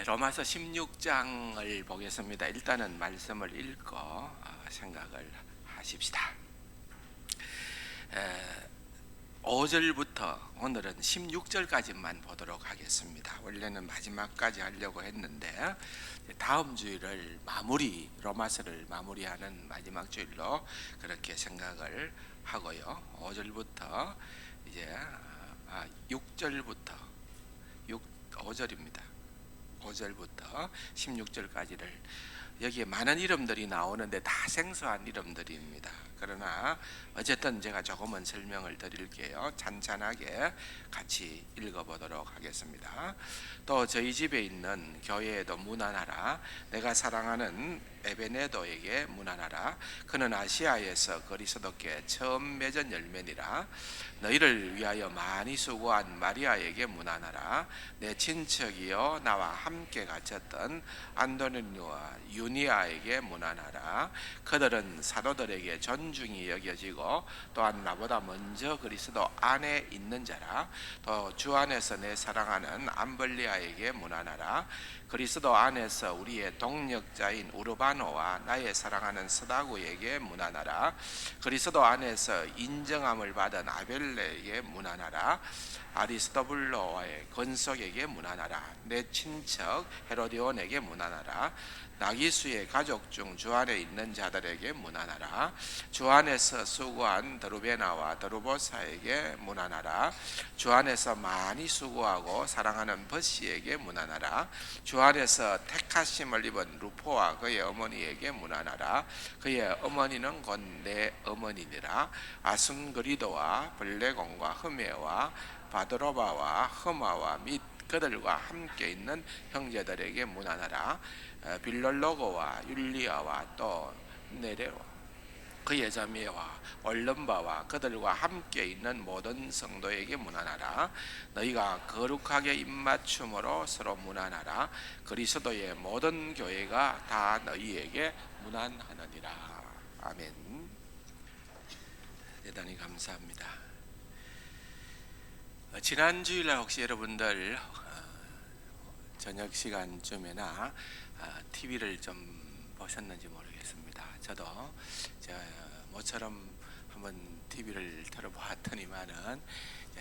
로마서 16장을 보겠습니다. 일단은 말씀을 읽고 생각을 하십시다. 5절부터 오늘은 16절까지만 보도록 하겠습니다. 원래는 마지막까지 하려고 했는데 다음 주일을 로마서를 마무리하는 마지막 주일로 그렇게 생각을 하고요. 5절부터 이제 6절부터 5절입니다. 5절부터 16절까지를 여기에 많은 이름들이 나오는데 다 생소한 이름들입니다. 그러나 어쨌든 제가 조금은 설명을 드릴게요. 찬찬하게 같이 읽어보도록 하겠습니다. 또 저희 집에 있는 교회에도 문안하라. 내가 사랑하는 에베네도에게 문안하라. 그는 아시아에서 그리스도께 처음 맺은 열매니라. 너희를 위하여 많이 수고한 마리아에게 문안하라. 내 친척이요 나와 함께 갇혔던 안도니와 유니아에게 문안하라. 그들은 사도들에게 존중이 여겨지고 또한 나보다 먼저 그리스도 안에 있는 자라. 또 주 안에서 내 사랑하는 암블리아에게 문안하라. 그리스도 안에서 우리의 동력자인 우르바노와 나의 사랑하는 스다구에게 문안하라. 그리스도 안에서 인정함을 받은 아벨레에게 문안하라. 아리스토블로와의 건석에게 문안하라. 내 친척 헤로디온에게 문안하라. 나기수의 가족 중 주 안에 있는 자들에게 문안하라. 주 안에서 수고한 드루베나와 드루보사에게 문안하라. 주 안에서 많이 수고하고 사랑하는 버시에게 문안하라. 주 안에서 택하심을 입은 루포와 그의 어머니에게 문안하라. 그의 어머니는 곧 내 어머니니라. 아순그리도와 블레곤과 흐메와 바드로바와 흐마와 및 그들과 함께 있는 형제들에게 문안하라. 빌롤로고와 율리아와 또 네레와 그의 자매와 올름바와 그들과 함께 있는 모든 성도에게 문안하라. 너희가 거룩하게 입맞춤으로 서로 문안하라. 그리스도의 모든 교회가 다 너희에게 문안하느니라. 아멘. 대단히 감사합니다. 지난 주일날 혹시 여러분들 저녁 시간쯤에나 TV를 좀 보셨는지 모르겠습니다. 저도 모처럼 한번 TV를 틀어보았더니만은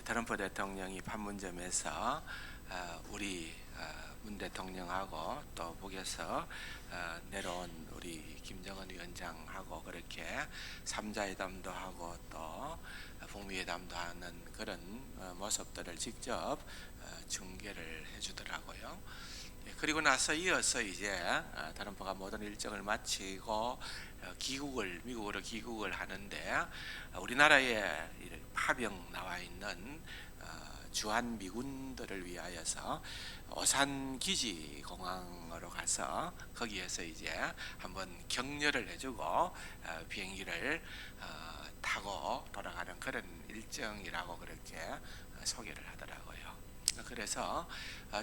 트럼프 대통령이 판문점에서 우리 문 대통령하고 또 북에서 내려온 우리 김정은 위원장하고 그렇게 3자회담도 하고 또 북미회담도 하는 그런 모습들을 직접 중계를 해주더라고요. 그리고 나서 이어서 이제 트럼프가 모든 일정을 마치고 미국으로 귀국을 하는데 우리나라에 파병 나와 있는 주한 미군들을 위하여서 오산 기지 공항으로 가서 거기에서 이제 한번 격려를 해주고 비행기를 타고 돌아가는 그런 일정이라고 그렇게 소개를 하더라고요. 그래서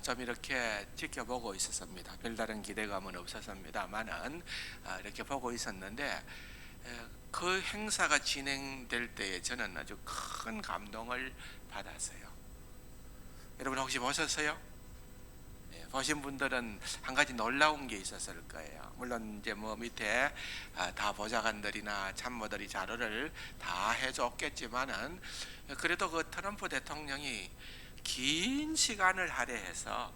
좀 이렇게 지켜보고 있었습니다. 별다른 기대감은 없었습니다만은 이렇게 보고 있었는데 그 행사가 진행될 때에 저는 아주 큰 감동을 받았어요. 여러분 혹시 보셨어요? 보신 분들은 한 가지 놀라운 게 있었을 거예요. 물론 이제 밑에 다 보좌관들이나 참모들이 자료를 다 해줬겠지만은 그래도 그 트럼프 대통령이 긴 시간을 할애해서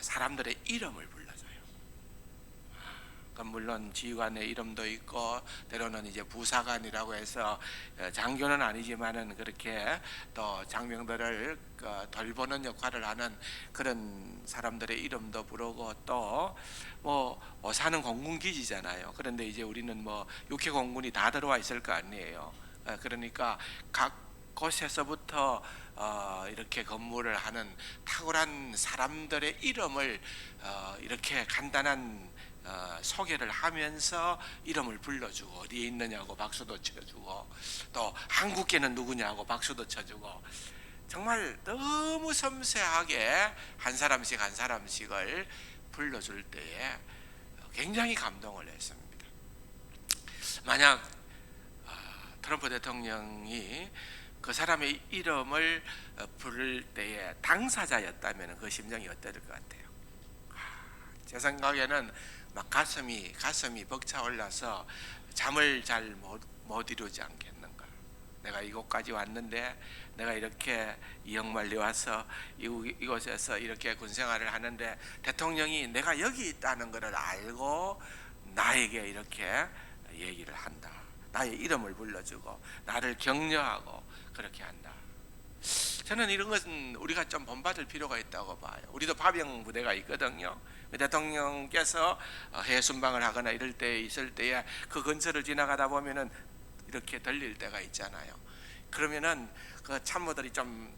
사람들의 이름을 불러줘요. 물론 지휘관의 이름도 있고 때로는 이제 부사관이라고 해서 장교는 아니지만은 그렇게 또 장병들을 돌보는 역할을 하는 그런 사람들의 이름도 부르고 또 오사는 공군기지잖아요. 그런데 이제 우리는 육해 공군이 다 들어와 있을 거 아니에요. 그러니까 각 곳에서부터 이렇게 근무를 하는 탁월한 사람들의 이름을 이렇게 간단한 소개를 하면서 이름을 불러주고 어디에 있느냐고 박수도 쳐주고 또 한국계는 누구냐고 박수도 쳐주고 정말 너무 섬세하게 한 사람씩을 불러줄 때에 굉장히 감동을 했습니다. 만약 트럼프 대통령이 그 사람의 이름을 부를 때에 당사자였다면 그 심정이 어떨 것 같아요? 제 생각에는 막 가슴이 벅차올라서 잠을 잘 못 이루지 않겠는가. 내가 이곳까지 왔는데, 내가 이렇게 이역만리 와서 이곳에서 이렇게 군생활을 하는데 대통령이 내가 여기 있다는 것을 알고 나에게 이렇게 얘기를 한다. 나의 이름을 불러주고 나를 격려하고 그렇게 한다. 저는 이런 것은 우리가 좀 본받을 필요가 있다고 봐요. 우리도 파병 부대가 있거든요. 대통령께서 해외 순방을 하거나 이럴 때 있을 때에 그 근처를 지나가다 보면은 이렇게 들릴 때가 있잖아요. 그러면은 그 참모들이 좀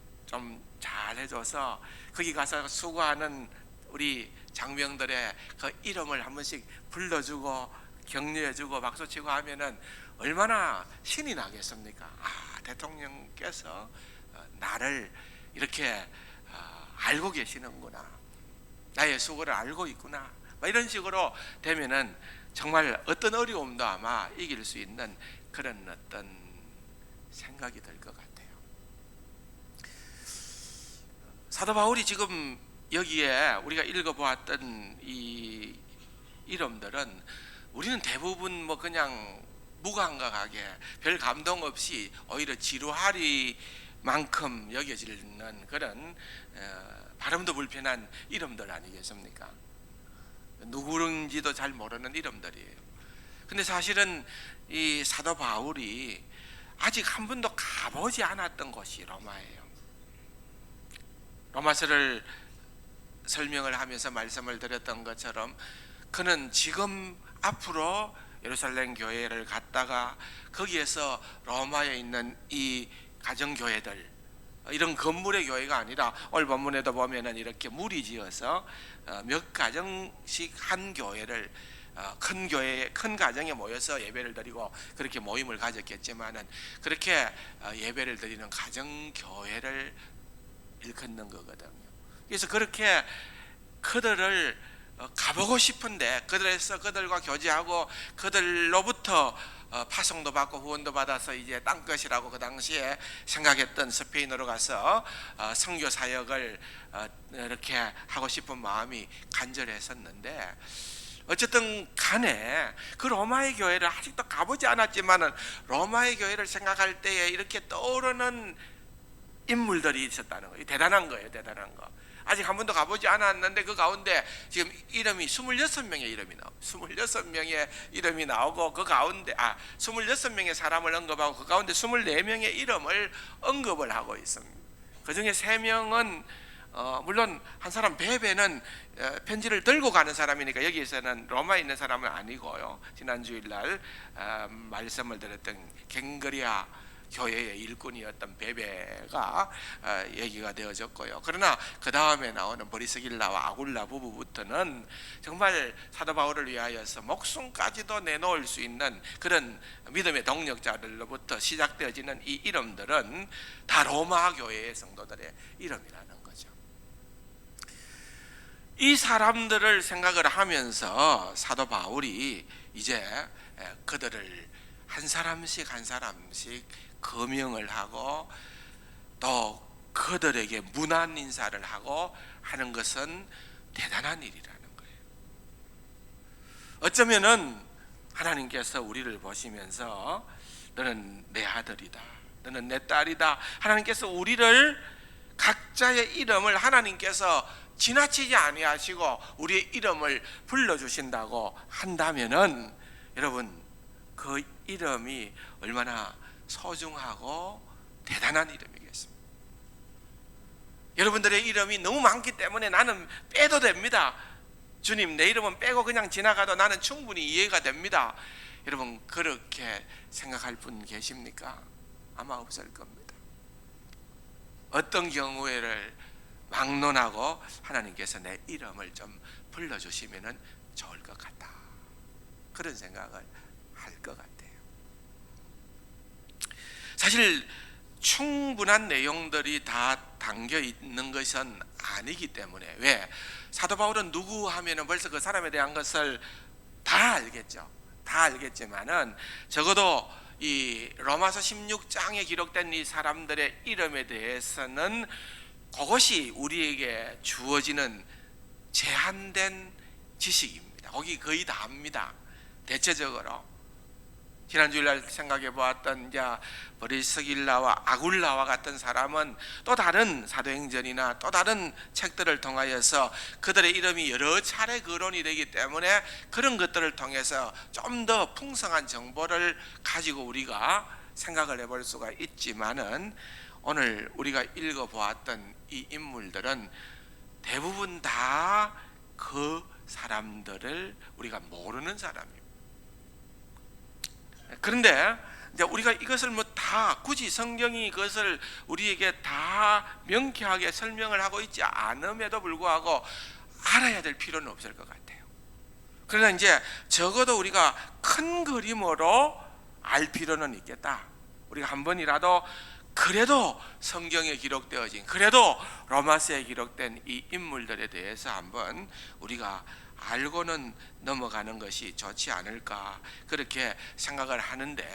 잘 해줘서 거기 가서 수고하는 우리 장병들의 그 이름을 한 번씩 불러주고 격려해주고 박수치고 하면은 얼마나 신이 나겠습니까? 대통령께서 나를 이렇게 알고 계시는구나, 나의 수고를 알고 있구나, 이런 식으로 되면은 정말 어떤 어려움도 아마 이길 수 있는 그런 어떤 생각이 들 것 같아요. 사도 바울이 지금 여기에 우리가 읽어보았던 이 이름들은 우리는 대부분 뭐 그냥 무감각하게 별 감동 없이 오히려 지루하리만큼 여겨지는 그런 발음도 불편한 이름들 아니겠습니까? 누구인지도 잘 모르는 이름들이에요. 근데 사실은 이 사도 바울이 아직 한 번도 가보지 않았던 곳이 로마예요. 로마서를 설명을 하면서 말씀을 드렸던 것처럼 그는 지금 앞으로 예루살렘 교회를 갔다가 거기에서 로마에 있는 이 가정교회들, 이런 건물의 교회가 아니라 오늘 본문에도 보면은 이렇게 무리 지어서 몇 가정씩 한 교회를 큰 교회, 큰 가정에 모여서 예배를 드리고 그렇게 모임을 가졌겠지만은 그렇게 예배를 드리는 가정 교회를 일컫는 거거든요. 그래서 그렇게 그들을 가보고 싶은데 그들에서 그들과 교제하고 그들로부터 파송도 받고 후원도 받아서 이제 땅끝이라고 그 당시에 생각했던 스페인으로 가서 선교 사역을 이렇게 하고 싶은 마음이 간절했었는데, 어쨌든 간에 그 로마의 교회를 아직도 가보지 않았지만은 로마의 교회를 생각할 때에 이렇게 떠오르는 인물들이 있었다는 거예요. 대단한 거예요. 대단한 거. 아직 한 번도 가보지 않았는데 그 가운데 지금 이름이 26명의 이름이 나오고 26명의 이름이 나오고 그 가운데 26명의 사람을 언급하고 그 가운데 24명의 이름을 언급을 하고 있습니다. 그 중에 3명은 물론 한 사람 베베는 편지를 들고 가는 사람이니까 여기에서는 로마에 있는 사람은 아니고요. 지난 주일날 말씀을 드렸던 갱그리아 교회의 일꾼이었던 베베가 얘기가 되어졌고요. 그러나 그 다음에 나오는 브리스길라와 아굴라 부부부터는 정말 사도 바울을 위하여서 목숨까지도 내놓을 수 있는 그런 믿음의 동력자들로부터 시작되어지는 이 이름들은 다 로마 교회의 성도들의 이름이라는 거죠. 이 사람들을 생각을 하면서 사도 바울이 이제 그들을 한 사람씩 거명을 하고 또 그들에게 문안 인사를 하고 하는 것은 대단한 일이라는 거예요. 어쩌면은 하나님께서 우리를 보시면서 너는 내 아들이다, 너는 내 딸이다, 하나님께서 우리를 각자의 이름을 하나님께서 지나치지 아니하시고 우리의 이름을 불러주신다고 한다면은 여러분, 그 이름이 얼마나 소중하고 대단한 이름이겠습니다. 여러분들의 이름이 너무 많기 때문에 나는 빼도 됩니다. 주님, 내 이름은 빼고 그냥 지나가도 나는 충분히 이해가 됩니다. 여러분, 그렇게 생각할 분 계십니까? 아마 없을 겁니다. 어떤 경우에를 막론하고 하나님께서 내 이름을 좀 불러주시면 좋을 것 같다, 그런 생각을 할 것 같아요. 사실 충분한 내용들이 다 담겨 있는 것은 아니기 때문에, 왜? 사도 바울은 누구 하면은 벌써 그 사람에 대한 것을 다 알겠죠. 다 알겠지만은 적어도 이 로마서 16장에 기록된 이 사람들의 이름에 대해서는 그것이 우리에게 주어지는 제한된 지식입니다. 거기 거의 다 합니다. 대체적으로 지난 주일날 생각해 보았던 브리스길라와 아굴라와 같은 사람은 또 다른 사도행전이나 또 다른 책들을 통하여서 그들의 이름이 여러 차례 거론이 되기 때문에 그런 것들을 통해서 좀 더 풍성한 정보를 가지고 우리가 생각을 해볼 수가 있지만은, 오늘 우리가 읽어보았던 이 인물들은 대부분 다 그 사람들을 우리가 모르는 사람입니다. 그런데 이제 우리가 이것을 다 굳이 성경이 그것을 우리에게 다 명쾌하게 설명을 하고 있지 않음에도 불구하고 알아야 될 필요는 없을 것 같아요. 그러나 이제 적어도 우리가 큰 그림으로 알 필요는 있겠다. 우리가 한 번이라도 그래도 성경에 기록되어진, 그래도 로마서에 기록된 이 인물들에 대해서 한번 우리가 알고는 넘어가는 것이 좋지 않을까, 그렇게 생각을 하는데,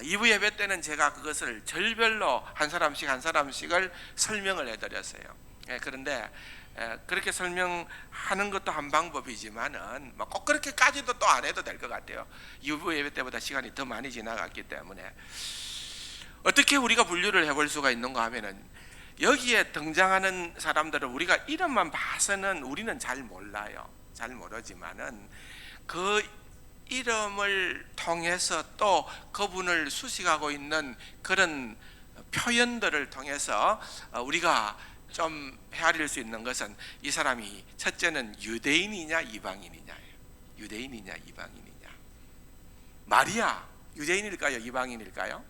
2부 예배 때는 제가 그것을 절별로 한 사람씩을 설명을 해드렸어요. 그런데 그렇게 설명하는 것도 한 방법이지만은 꼭 그렇게까지도 또 안 해도 될 것 같아요. 2부 예배 때보다 시간이 더 많이 지나갔기 때문에. 어떻게 우리가 분류를 해볼 수가 있는가 하면은, 여기에 등장하는 사람들을 우리가 이름만 봐서는 우리는 잘 몰라요. 잘 모르지만은 그 이름을 통해서 또 그분을 수식하고 있는 그런 표현들을 통해서 우리가 좀 헤아릴 수 있는 것은, 이 사람이 첫째는 유대인이냐 이방인이냐예요. 유대인이냐 이방인이냐. 마리아 유대인일까요 이방인일까요?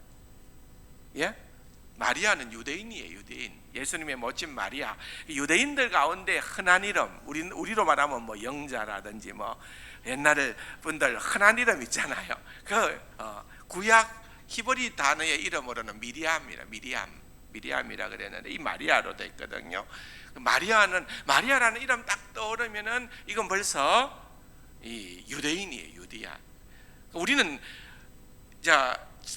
예? 마리아는 유대인이에요. 유대인. 예수님의 모친 마리아. 유대인들 가운데 흔한 이름, 우리로 말하면 영자라든지 옛날 분들 흔한 이름 있잖아요. 구약 히브리 단어의 이름으로는 미리암이라 그랬는데 이 마리아로 돼 있거든요. 마리아라는 이름 딱 떠오르면은 이건 벌써 이 유대인이에요. 유대인. 우리는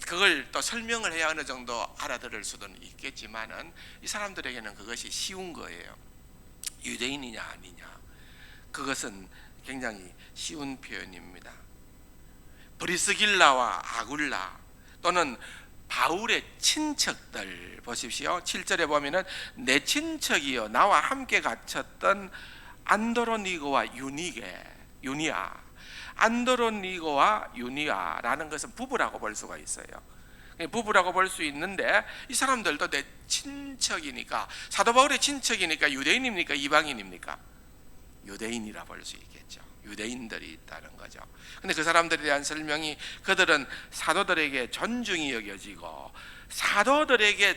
그걸 또 설명을 해야 어느 정도 알아들을 수는 있겠지만은 이 사람들에게는 그것이 쉬운 거예요. 유대인이냐 아니냐, 그것은 굉장히 쉬운 표현입니다. 브리스길라와 아굴라 또는 바울의 친척들 보십시오. 7절에 보면은 내 친척이여 나와 함께 갇혔던 안드로니고와 유니아. 안드로니고와 유니아라는 것은 부부라고 볼 수가 있어요. 부부라고 볼 수 있는데 이 사람들도 내 친척이니까, 사도 바울의 친척이니까 유대인입니까 이방인입니까? 유대인이라 볼 수 있겠죠. 유대인들이 있다는 거죠. 근데 그 사람들에 대한 설명이, 그들은 사도들에게 존중이 여겨지고 사도들의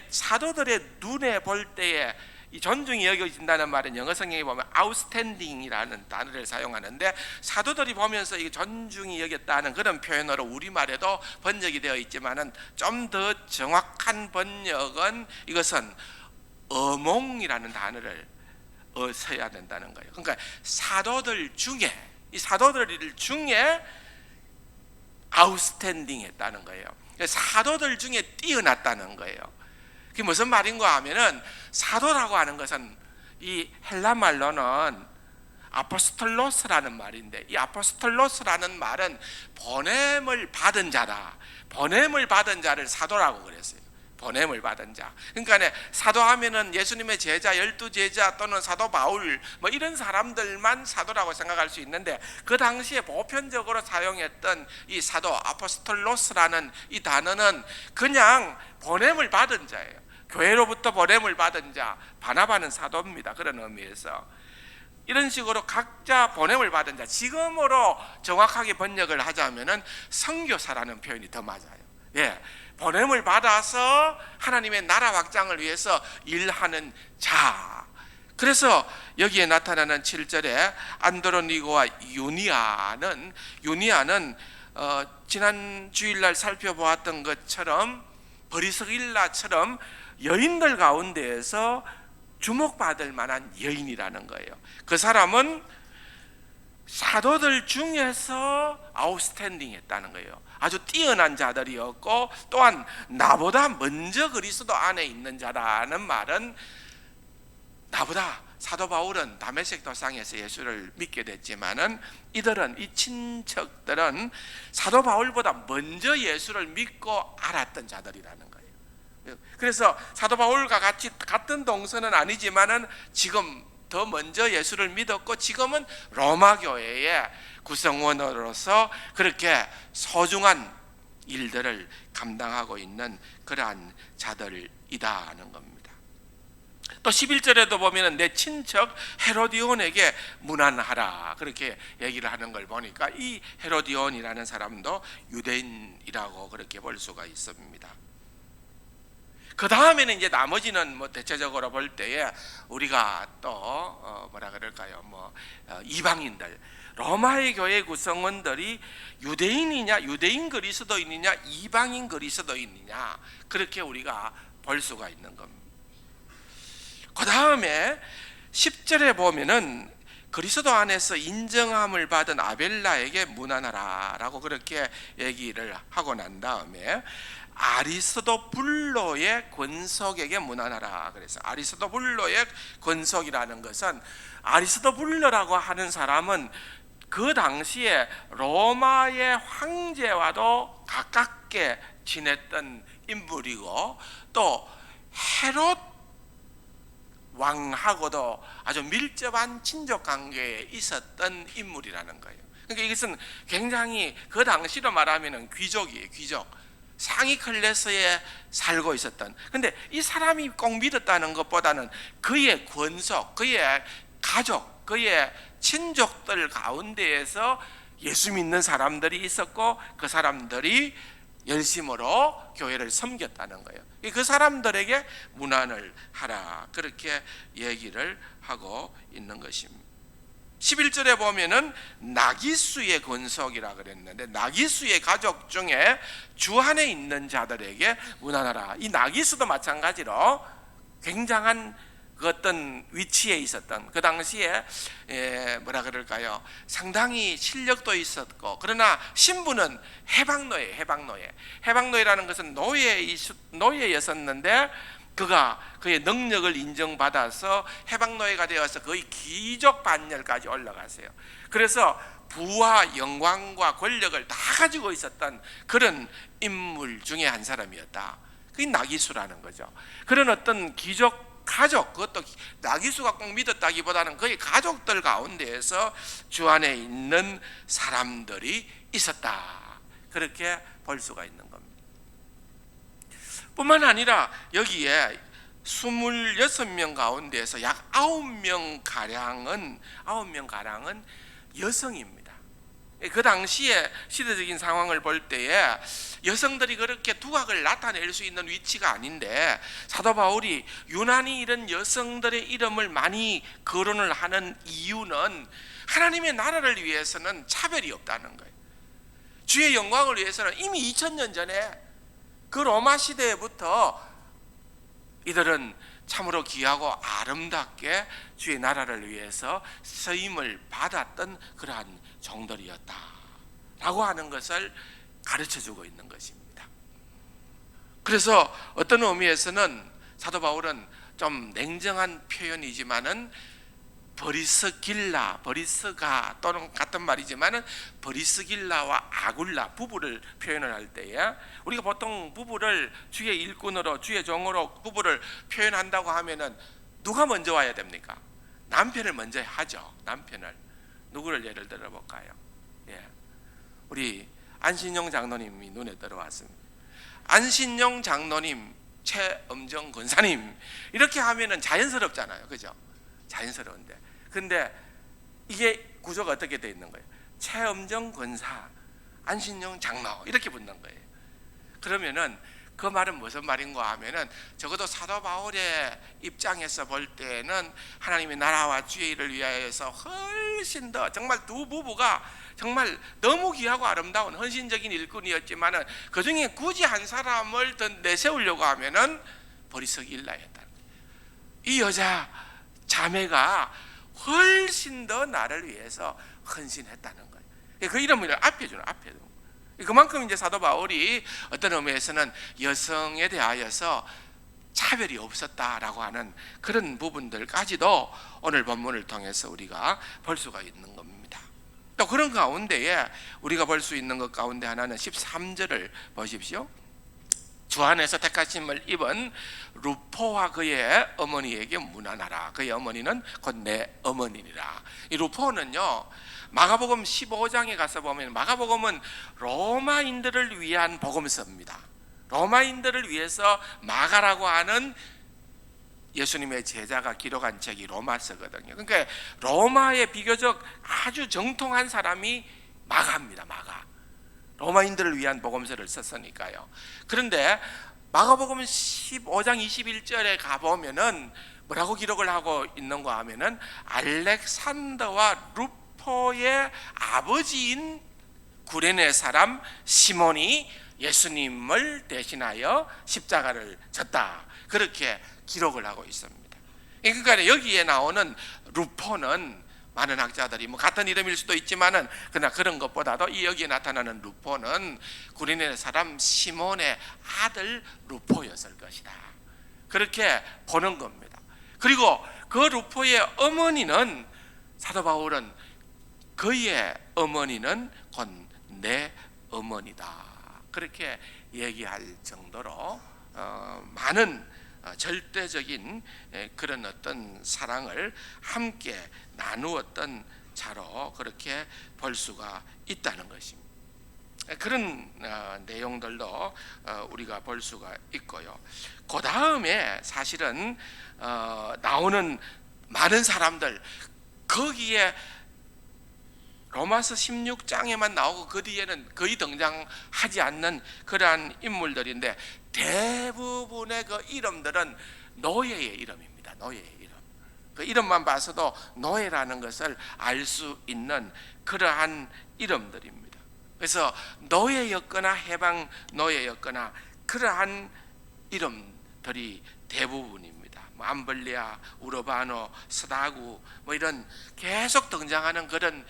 눈에 볼 때에 이 존중이 여겨진다는 말은 영어 성경에 보면 outstanding이라는 단어를 사용하는데, 사도들이 보면서 이 존중이 여겼다는 그런 표현으로 우리말에도 번역이 되어 있지만은 좀 더 정확한 번역은 이것은 어몽이라는 단어를 써야 된다는 거예요. 그러니까 사도들 중에 outstanding 했다는 거예요. 사도들 중에 뛰어났다는 거예요. 그게 무슨 말인가 하면은, 사도라고 하는 것은 이 헬라 말로는 아포스톨로스라는 말인데, 이 아포스톨로스라는 말은 보냄을 받은 자다. 보냄을 받은 자를 사도라고 그랬어요. 보냄을 받은 자. 그러니까 사도하면은 예수님의 제자, 12제자 또는 사도 바울 이런 사람들만 사도라고 생각할 수 있는데, 그 당시에 보편적으로 사용했던 이 사도 아포스톨로스라는 이 단어는 그냥 보냄을 받은 자예요. 교회로부터 보냄을 받은 자, 바나바는 사도입니다. 그런 의미에서 이런 식으로 각자 보냄을 받은 자, 지금으로 정확하게 번역을 하자면은 선교사라는 표현이 더 맞아요. 예, 보냄을 받아서 하나님의 나라 확장을 위해서 일하는 자. 그래서 여기에 나타나는 7절에 안드로니고와 유니아는 지난 주일날 살펴보았던 것처럼 브리스길라처럼 여인들 가운데에서 주목받을 만한 여인이라는 거예요. 그 사람은 사도들 중에서 아웃스탠딩 했다는 거예요. 아주 뛰어난 자들이었고, 또한 나보다 먼저 그리스도 안에 있는 자라는 말은, 나보다 사도 바울은 다메섹 도상에서 예수를 믿게 됐지만은 이들은, 이 친척들은 사도 바울보다 먼저 예수를 믿고 알았던 자들이라는 거예요. 그래서 사도 바울과 같이 같은 동서는 아니지만은 지금 더 먼저 예수를 믿었고, 지금은 로마 교회의 구성원으로서 그렇게 소중한 일들을 감당하고 있는 그러한 자들이다 하는 겁니다. 또 11절에도 보면 내 친척 헤로디온에게 문안하라, 그렇게 얘기를 하는 걸 보니까 이 헤로디온이라는 사람도 유대인이라고 그렇게 볼 수가 있습니다. 그 다음에는 이제 나머지는 뭐 대체적으로 볼 때에 우리가 또 뭐라 그럴까요? 이방인들, 로마의 교회 구성원들이 유대인이냐, 유대인 그리스도인이냐, 이방인 그리스도인이냐, 그렇게 우리가 볼 수가 있는 겁니다. 그 다음에 10절에 보면은 그리스도 안에서 인정함을 받은 아벨라에게 문안하라라고 그렇게 얘기를 하고 난 다음에 아리스도블로의 권속에게 문안하라. 그래서 아리스도블로의 권속이라는 것은, 아리스도블로라고 하는 사람은 그 당시에 로마의 황제와도 가깝게 지냈던 인물이고, 또 헤롯 왕하고도 아주 밀접한 친족 관계에 있었던 인물이라는 거예요. 그러니까 이것은 굉장히 그 당시로 말하면 귀족이에요. 귀족, 상위 클래스에 살고 있었던. 근데 이 사람이 꼭 믿었다는 것보다는 그의 권속, 그의 가족, 그의 친족들 가운데에서 예수 믿는 사람들이 있었고, 그 사람들이 열심으로 교회를 섬겼다는 거예요. 그 사람들에게 문안을 하라, 그렇게 얘기를 하고 있는 것입니다. 11절에 보면은 나기수의 권속이라 그랬는데, 나기수의 가족 중에 주 안에 있는 자들에게 문안하라. 이 나기수도 마찬가지로 굉장한 그 어떤 위치에 있었던, 그 당시에 뭐라 그럴까요? 상당히 실력도 있었고, 그러나 신분은 해방노예라는 것은 노예였었는데, 그가 그의 능력을 인정받아서 해방노예가 되어서 거의 귀족 반열까지 올라갔어요. 그래서 부와 영광과 권력을 다 가지고 있었던 그런 인물 중에 한 사람이었다. 그게 나기수라는 거죠. 그런 어떤 귀족 가족, 그것도 나기수가 꼭 믿었다기보다는 그의 가족들 가운데에서 주 안에 있는 사람들이 있었다, 그렇게 볼 수가 있는 겁니다. 뿐만 아니라 여기에 26명 가운데에서 약 9명 가량은 여성입니다. 그 당시에 시대적인 상황을 볼 때에 여성들이 그렇게 두각을 나타낼 수 있는 위치가 아닌데, 사도 바울이 유난히 이런 여성들의 이름을 많이 거론을 하는 이유는 하나님의 나라를 위해서는 차별이 없다는 거예요. 주의 영광을 위해서는 이미 2000년 전에 그 로마 시대부터 이들은 참으로 귀하고 아름답게 주의 나라를 위해서 쓰임을 받았던 그러한 종들이었다 라고 하는 것을 가르쳐주고 있는 것입니다. 그래서 어떤 의미에서는 사도 바울은 좀 냉정한 표현이지만은 버리스가 또는 같은 말이지만은 버리스길라와 아굴라 부부를 표현을 할 때에, 우리가 보통 부부를 주의 일꾼으로, 주의 종으로 부부를 표현한다고 하면은 누가 먼저 와야 됩니까? 남편을 먼저 하죠. 남편을. 누구를 예를 들어 볼까요? 우리 안신용 장로님이 눈에 들어왔습니다. 안신용 장로님, 최엄정 권사님, 이렇게 하면은 자연스럽잖아요, 그죠? 자연스러운데, 근데 이게 구조가 어떻게 되어 있는 거예요? 최엄정 권사, 안신용 장로, 이렇게 붙는 거예요. 그러면은 그 말은 무슨 말인가 하면은, 적어도 사도 바울의 입장에서 볼 때는 하나님의 나라와 주의 일을 위하여서 훨씬 더, 정말 두 부부가 정말 너무 귀하고 아름다운 헌신적인 일꾼이었지만은 그 중에 굳이 한 사람을 더 내세우려고 하면은 버리스길라였다. 이 여자 자매가 훨씬 더 나를 위해서 헌신했다는 거예요. 그 이름을 앞에 주는 앞에 두는 거예요. 그만큼 이제 사도 바울이 어떤 의미에서는 여성에 대하여서 차별이 없었다라고 하는 그런 부분들까지도 오늘 본문을 통해서 우리가 볼 수가 있는 겁니다. 또 그런 가운데에 우리가 볼 수 있는 것 가운데 하나는 13절을 보십시오. 주 안에서 택하심을 입은 루포와 그의 어머니에게 문안하라. 그의 어머니는 곧 내 어머니니라. 이 루포는요, 마가복음 15장에 가서 보면 마가복음은 로마인들을 위한 복음서입니다. 로마인들을 위해서 마가라고 하는 예수님의 제자가 기록한 책이 로마서거든요. 그러니까 로마에 비교적 아주 정통한 사람이 마가입니다. 마가. 로마인들을 위한 복음서를 썼으니까요. 그런데 마가복음 15장 21절에 가보면은 뭐라고 기록을 하고 있는가 하면은 알렉산더와 루포의 아버지인 구레네 사람 시몬이 예수님을 대신하여 십자가를 졌다, 그렇게 기록을 하고 있습니다. 그러니까 여기에 나오는 루포는 많은 학자들이 뭐 같은 이름일 수도 있지만은 그러나 그런 것보다도 이 여기에 나타나는 루포는 구레네 사람 시몬의 아들 루포였을 것이다, 그렇게 보는 겁니다. 그리고 그 루포의 어머니는 사도 바울은 그의 어머니는 곧 내 어머니다, 그렇게 얘기할 정도로 많은 절대적인 그런 어떤 사랑을 함께 나누었던 자로 그렇게 볼 수가 있다는 것입니다. 그런 내용들도 우리가 볼 수가 있고요. 그 다음에 사실은 나오는 많은 사람들, 거기에 로마서 16장에만 나오고 그 뒤에는 거의 등장하지 않는 그러한 인물들인데, 대부분의 그 이름들은 노예의 이름입니다. 노예의 이름. 그 이름만 봐서도 노예라는 것을 알 수 있는 그러한 이름들입니다. 그래서 노예였거나 해방 노예였거나 그러한 이름들이 대부분입니다. 암블리아, 우르바노, 스다구 뭐 이런 계속 등장하는 그런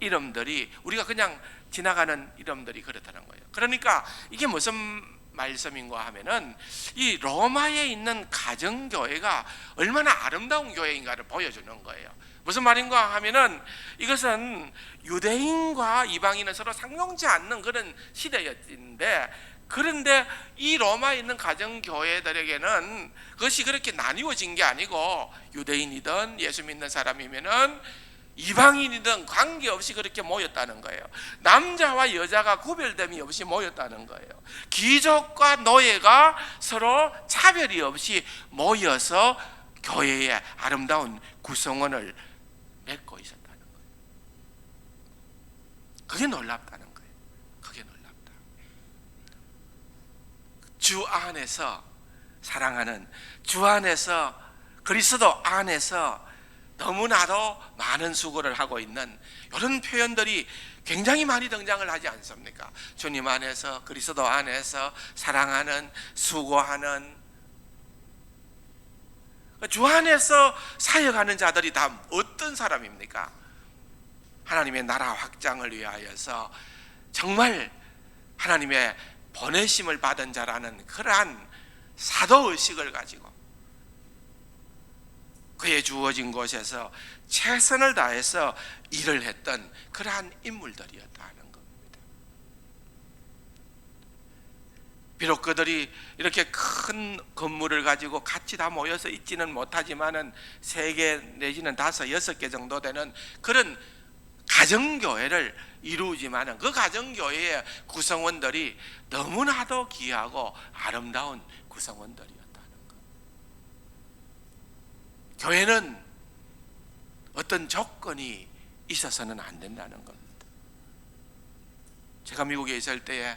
이름들이 우리가 그냥 지나가는 이름들이 그렇다는 거예요. 그러니까 이게 무슨 말씀인가 하면은 이 로마에 있는 가정교회가 얼마나 아름다운 교회인가를 보여주는 거예요. 무슨 말인가 하면은 이것은 유대인과 이방인은 서로 상종치 않는 그런 시대였는데, 그런데 이 로마에 있는 가정교회들에게는 그것이 그렇게 나뉘어진 게 아니고 유대인이든 예수 믿는 사람이면은 이방인이든 관계없이 그렇게 모였다는 거예요. 남자와 여자가 구별됨이 없이 모였다는 거예요. 귀족과 노예가 서로 차별이 없이 모여서 교회의 아름다운 구성원을 맺고 있었다는 거예요. 그게 놀랍다는 거예요. 그게 놀랍다. 주 안에서 사랑하는, 주 안에서 그리스도 안에서 너무나도 많은 수고를 하고 있는 이런 표현들이 굉장히 많이 등장을 하지 않습니까? 주님 안에서, 그리스도 안에서 사랑하는, 수고하는, 주 안에서 사역하는 자들이 다 어떤 사람입니까? 하나님의 나라 확장을 위하여서 정말 하나님의 보내심을 받은 자라는 그러한 사도의식을 가지고 그에 주어진 곳에서 최선을 다해서 일을 했던 그러한 인물들이었다 하는 겁니다. 비록 그들이 이렇게 큰 건물을 가지고 같이 다 모여서 있지는 못하지만은 3개 내지는 5, 6개 정도 되는 그런 가정교회를 이루지만은 그 가정교회의 구성원들이 너무나도 귀하고 아름다운 구성원들이었다는 것. 교회는 어떤 조건이 있어서는 안 된다는 겁니다. 제가 미국에 있을 때에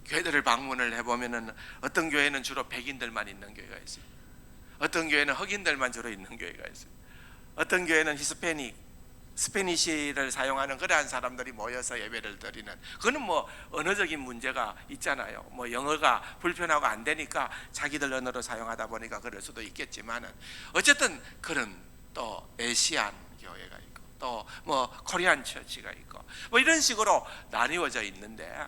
교회들을 방문을 해보면은 어떤 교회는 주로 백인들만 있는 교회가 있어요. 어떤 교회는 흑인들만 주로 있는 교회가 있어요. 어떤 교회는 스페니시를 사용하는 그러한 사람들이 모여서 예배를 드리는, 그거는 뭐 언어적인 문제가 있잖아요. 뭐 영어가 불편하고 안 되니까 자기들 언어로 사용하다 보니까 그럴 수도 있겠지만은 어쨌든 그런 또 메시안 교회가 있고 또 뭐 코리안 처치가 있고 뭐 이런 식으로 나뉘어져 있는데,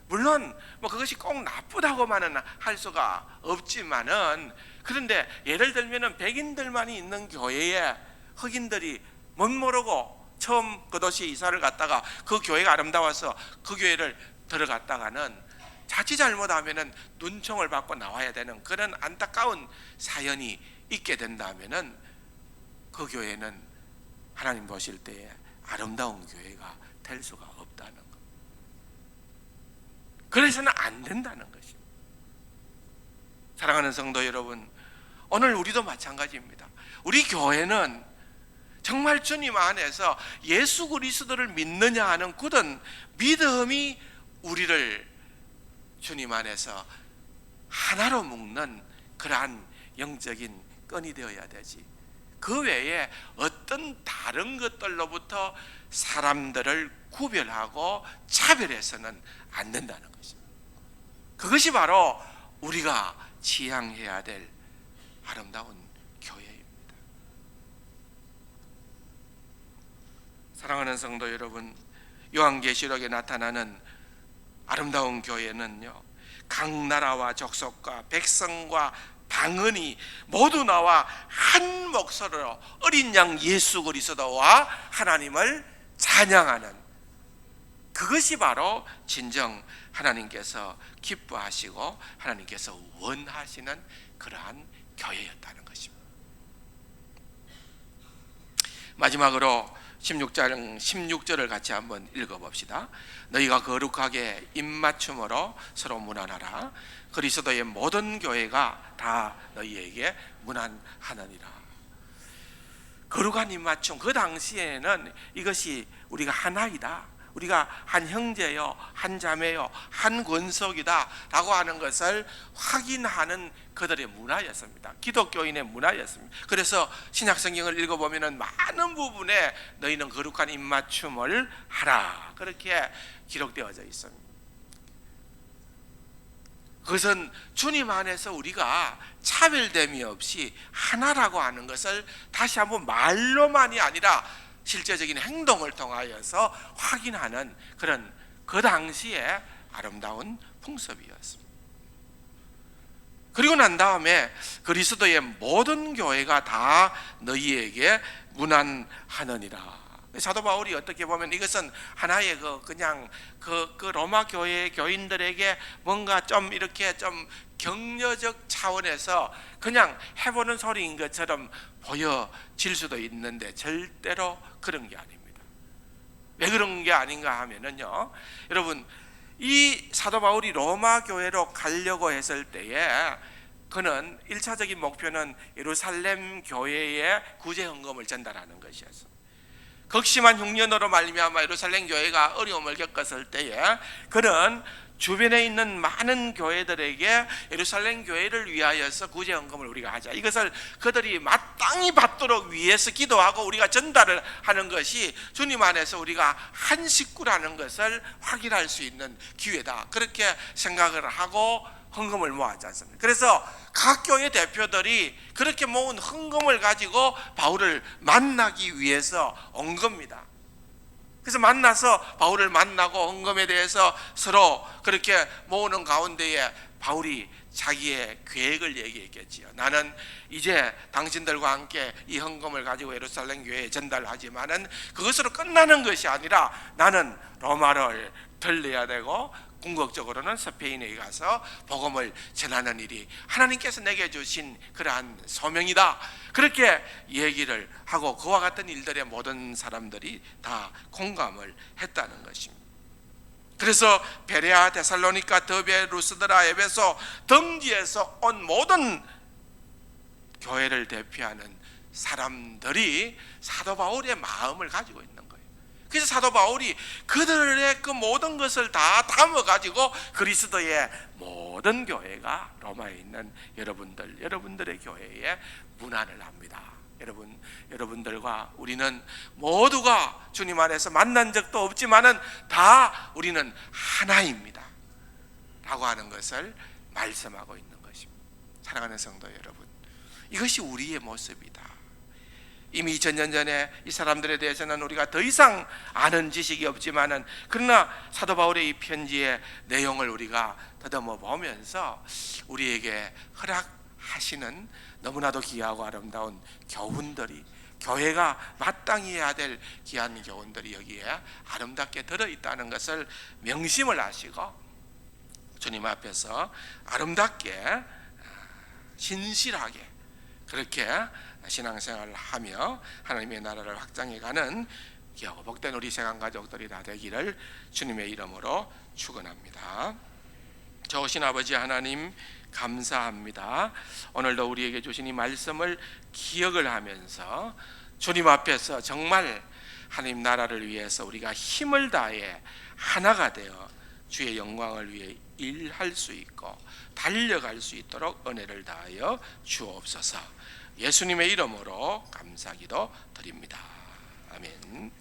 물론 뭐 그것이 꼭 나쁘다고만은 할 수가 없지만은, 그런데 예를 들면은 백인들만이 있는 교회에 흑인들이 못 모르고 처음 그 도시에 이사를 갔다가 그 교회가 아름다워서 그 교회를 들어갔다가는 자칫 잘못하면은 눈총을 받고 나와야 되는 그런 안타까운 사연이 있게 된다면은 그 교회는 하나님 보실 때에 아름다운 교회가 될 수가 없다는 것. 그래서는 안 된다는 것입니다. 사랑하는 성도 여러분, 오늘 우리도 마찬가지입니다. 우리 교회는 정말 주님 안에서 예수 그리스도를 믿느냐 하는 굳은 믿음이 우리를 주님 안에서 하나로 묶는 그러한 영적인 끈이 되어야 되지, 그 외에 어떤 다른 것들로부터 사람들을 구별하고 차별해서는 안 된다는 것입니다. 그것이 바로 우리가 지향해야 될 아름다운 교회입니다. 사랑하는 성도 여러분, 요한계시록에 나타나는 아름다운 교회는요, 각 나라와 족속과 백성과 방언이 모두 나와 한 목소리로 어린 양 예수 그리스도와 하나님을 찬양하는, 그것이 바로 진정 하나님께서 기뻐하시고 하나님께서 원하시는 그러한 교회였다는 것입니다. 마지막으로 16장 16절을 같이 한번 읽어봅시다. 너희가 거룩하게 입맞춤으로 서로 문안하라. 그리스도의 모든 교회가 다 너희에게 문안하느니라. 거룩한 입맞춤, 그 당시에는 이것이 우리가 하나이다, 우리가 한 형제요, 한 자매요, 한 권속이다 라고 하는 것을 확인하는 그들의 문화였습니다. 기독교인의 문화였습니다. 그래서 신약성경을 읽어보면 많은 부분에 너희는 거룩한 입맞춤을 하라, 그렇게 기록되어져 있습니다. 그것은 주님 안에서 우리가 차별됨이 없이 하나라고 하는 것을 다시 한번 말로만이 아니라 실제적인 행동을 통하여서 확인하는 그런 그 당시의 아름다운 풍습이었습니다. 그리고 난 다음에 그리스도의 모든 교회가 다 너희에게 문안하느니라. 사도 바울이 어떻게 보면 이것은 하나의 그냥 그 로마 교회의 교인들에게 뭔가 좀 이렇게 좀 격려적 차원에서 그냥 해보는 소리인 것처럼 보여질 수도 있는데 절대로 그런 게 아닙니다. 왜 그런 게 아닌가 하면은요, 여러분, 이 사도 바울이 로마 교회로 가려고 했을 때에 그는 1차적인 목표는 예루살렘 교회에 구제 헌금을 전달하는 것이었습니다. 극심한 흉년으로 말미암아 예루살렘 교회가 어려움을 겪었을 때에 그는 주변에 있는 많은 교회들에게 예루살렘 교회를 위하여서 구제 헌금을 우리가 하자, 이것을 그들이 마땅히 받도록 위해서 기도하고 우리가 전달을 하는 것이 주님 안에서 우리가 한 식구라는 것을 확인할 수 있는 기회다, 그렇게 생각을 하고 헌금을 모았지 않습니까? 그래서 각 교회 대표들이 그렇게 모은 헌금을 가지고 바울을 만나기 위해서 온 겁니다. 그래서 만나서 바울을 만나고 헌금에 대해서 서로 그렇게 모으는 가운데에 바울이 자기의 계획을 얘기했겠지요. 나는 이제 당신들과 함께 이 헌금을 가지고 예루살렘 교회에 전달하지만은 그것으로 끝나는 것이 아니라 나는 로마를 들려야 되고 궁극적으로는 스페인에 가서 복음을 전하는 일이 하나님께서 내게 주신 그러한 소명이다, 그렇게 얘기를 하고 그와 같은 일들에 모든 사람들이 다 공감을 했다는 것입니다. 그래서 베레아, 데살로니가, 더베, 루스드라, 에베소 등지에서 온 모든 교회를 대표하는 사람들이 사도 바울의 마음을 가지고 있는 거예요. 그래서 사도 바울이 그들의 그 모든 것을 다 담아가지고 그리스도의 모든 교회가 로마에 있는 여러분들의 교회에 문안을 합니다. 여러분들과 우리는 모두가 주님 안에서 만난 적도 없지만은 다 우리는 하나입니다 라고 하는 것을 말씀하고 있는 것입니다. 사랑하는 성도 여러분, 이것이 우리의 모습이다. 이미 2000년 전에 이 사람들에 대해서는 우리가 더 이상 아는 지식이 없지만은, 그러나 사도 바울의 이 편지의 내용을 우리가 더듬어 보면서 우리에게 허락하시는 너무나도 귀하고 아름다운 교훈들이, 교회가 마땅히 해야 될 귀한 교훈들이 여기에 아름답게 들어있다는 것을 명심을 하시고 주님 앞에서 아름답게 신실하게 그렇게 신앙생활을 하며 하나님의 나라를 확장해가는 귀하고 복된 우리 세상 가족들이 다 되기를 주님의 이름으로 축원합니다. 좋으신 아버지 하나님, 감사합니다. 오늘도 우리에게 주신 이 말씀을 기억을 하면서 주님 앞에서 정말 하나님 나라를 위해서 우리가 힘을 다해 하나가 되어 주의 영광을 위해 일할 수 있고 달려갈 수 있도록 은혜를 다하여 주옵소서. 예수님의 이름으로 감사기도 드립니다. 아멘.